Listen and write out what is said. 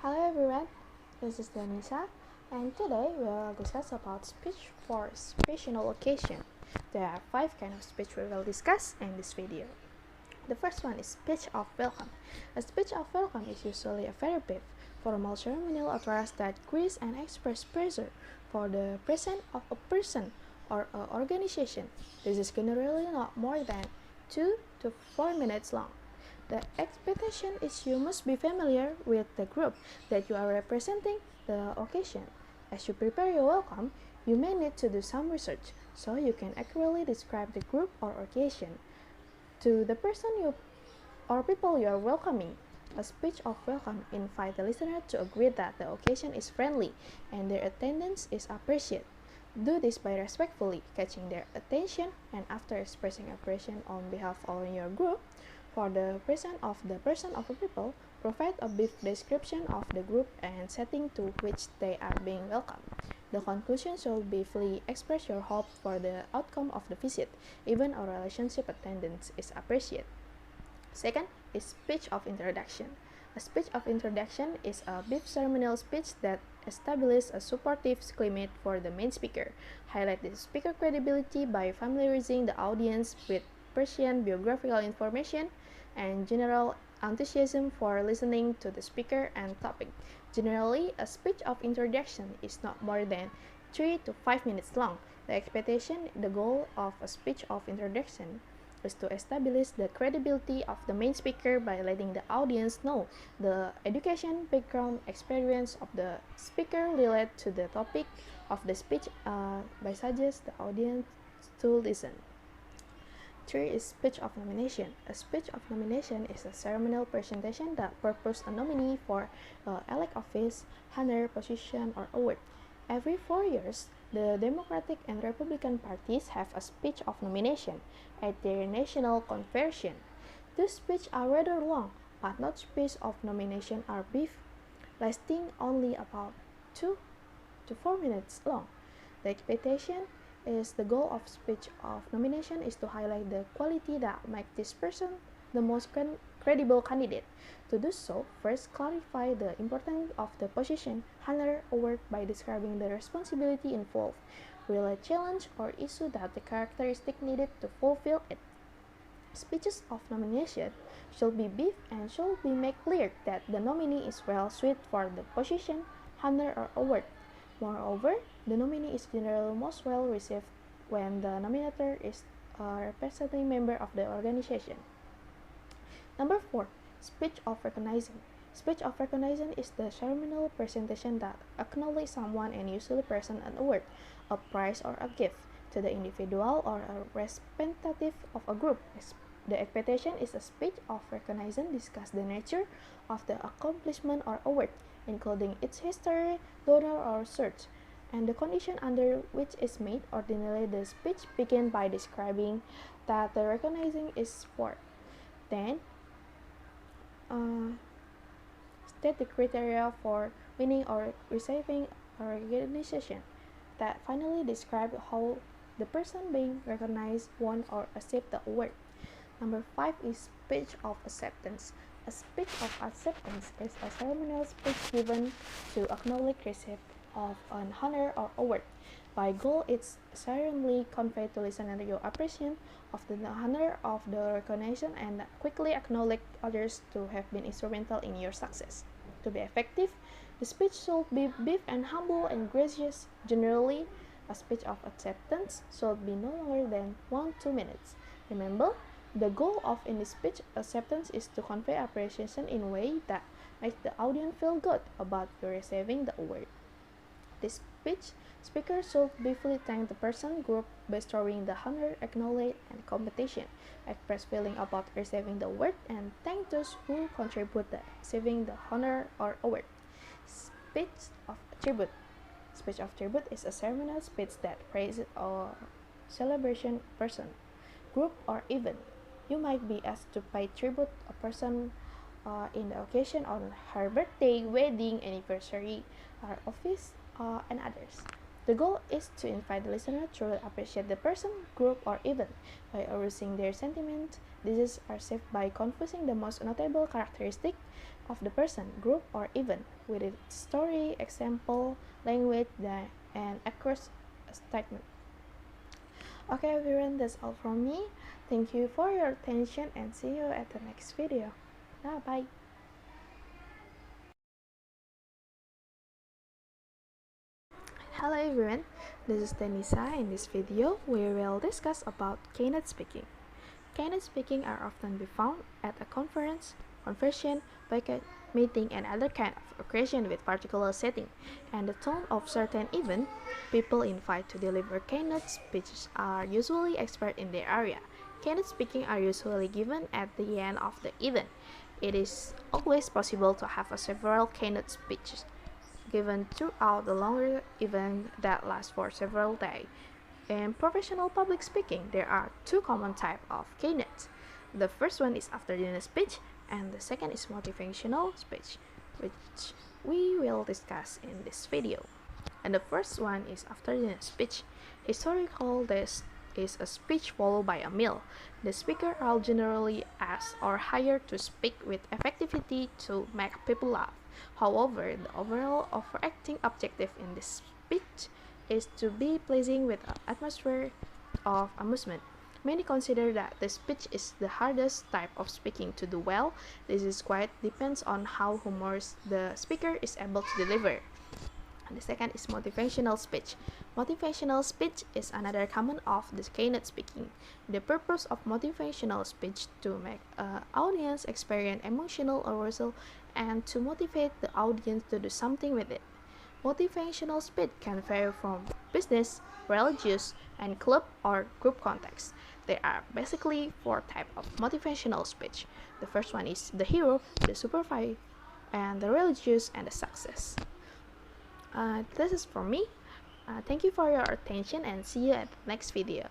Hello everyone, this is Danisa, and today we will discuss about speech for special occasion. There are 5 kinds of speech we will discuss in this video. The first one is speech of welcome. A speech of welcome is usually a very brief, formal ceremonial utterance that greets and expresses pleasure for the presence of a person or an organization. This is generally not more than 2 to 4 minutes long. The expectation is you must be familiar with the group that you are representing the occasion. As you prepare your welcome, you may need to do some research so you can accurately describe the group or occasion to the person or people you are welcoming. A speech of welcome invites the listener to agree that the occasion is friendly and their attendance is appreciated. Do this by respectfully catching their attention and after expressing appreciation on behalf of your group. For the person of a people, provide a brief description of the group and setting to which they are being welcomed. The conclusion should briefly express your hope for the outcome of the visit, even a relationship attendance is appreciated. Second is speech of introduction. A speech of introduction is a brief ceremonial speech that establishes a supportive climate for the main speaker. Highlight the speaker credibility by familiarizing the audience with prescient biographical information and general enthusiasm for listening to the speaker and topic. Generally, a speech of introduction is not more than 3 to 5 minutes long. The goal of a speech of introduction is to establish the credibility of the main speaker by letting the audience know the education, background, experience of the speaker related to the topic of the speech by suggest the audience to listen. 3 is speech of nomination. A speech of nomination is a ceremonial presentation that purposes a nominee for elect office, honor, position, or award. Every 4 years, the Democratic and Republican parties have a speech of nomination at their national convention. These speeches are rather long, but not speeches of nomination are brief, lasting only about 2 to 4 minutes long. The expectation is the goal of speech of nomination is to highlight the quality that make this person the most credible candidate. To do so, first clarify the importance of the position, honor, award by describing the responsibility involved, relate challenge or issue that the characteristic needed to fulfill it. Speeches of nomination should be brief and should be made clear that the nominee is well suited for the position, honor, or award. Moreover, the nominee is generally most well received when the nominator is a representing member of the organization. Number 4. Speech of recognition. Speech of recognition is the ceremonial presentation that acknowledges someone and usually presents an award, a prize, or a gift to the individual or a representative of a group. The expectation is a speech of recognition discuss the nature of the accomplishment or award, including its history, donor, or search, and the condition under which it's made. Ordinarily, the speech begins by describing that the recognizing is for. Then, state the criteria for winning or receiving a recognition. That finally describe how the person being recognized won or accept the award. Number 5 is speech of acceptance. A speech of acceptance is a ceremonial speech given to acknowledge receipt of an honor or award. By goal, it's ceremonially conveyed to listener your appreciation of the honor of the recognition and quickly acknowledge others to have been instrumental in your success. To be effective, the speech should be brief and humble and gracious. Generally, a speech of acceptance should be no longer than 1-2 minutes. Remember, the goal of any speech acceptance is to convey appreciation in a way that makes the audience feel good about you receiving the award. This speaker should briefly thank the person group bestowing the honor, acknowledge and competition, express feeling about receiving the award, and thank those who contribute to receiving the honor or award. Speech of tribute. Speech of tribute is a ceremonial speech that praises or celebration person, group, or event. You might be asked to pay tribute a person in the occasion on her birthday, wedding, anniversary, or office, and others. The goal is to invite the listener to truly appreciate the person, group, or event by arousing their sentiment. These is achieved by confusing the most notable characteristic of the person, group, or event with its story, example, language, and accurate statement. Okay everyone, that's all from me. Thank you for your attention and see you at the next video. Bye. Hello everyone, this is Denisa. In this video, we will discuss about keynote speaking. Keynote speaking are often be found at a conference, convention, meeting, and other kind of occasion with particular setting. And the tone of certain event, people invited to deliver keynote speeches are usually expert in their area. Keynote speaking are usually given at the end of the event. It is always possible to have several keynote speeches given throughout the longer event that lasts for several days. In professional public speaking, there are two common types of keynotes. The first one is after dinner speech, and the second is motivational speech, which we will discuss in this video. And the first one is after dinner speech. Historical this is a speech followed by a meal. The speaker are generally asked or hired to speak with effectivity to make people laugh. However, the overall overacting objective in this speech is to be pleasing with an atmosphere of amusement. Many consider that the speech is the hardest type of speaking to do well. This is quite depends on how humorous the speaker is able to deliver. And the second is motivational speech. Motivational speech is another common of the keynote speaking. The purpose of motivational speech to make an audience experience emotional arousal and to motivate the audience to do something with it. Motivational speech can vary from business, religious, and club or group context. There are basically four types of motivational speech. The first one is the hero, the supervisor, and the religious, and the success. This is for me. Thank you for your attention and see you at the next video.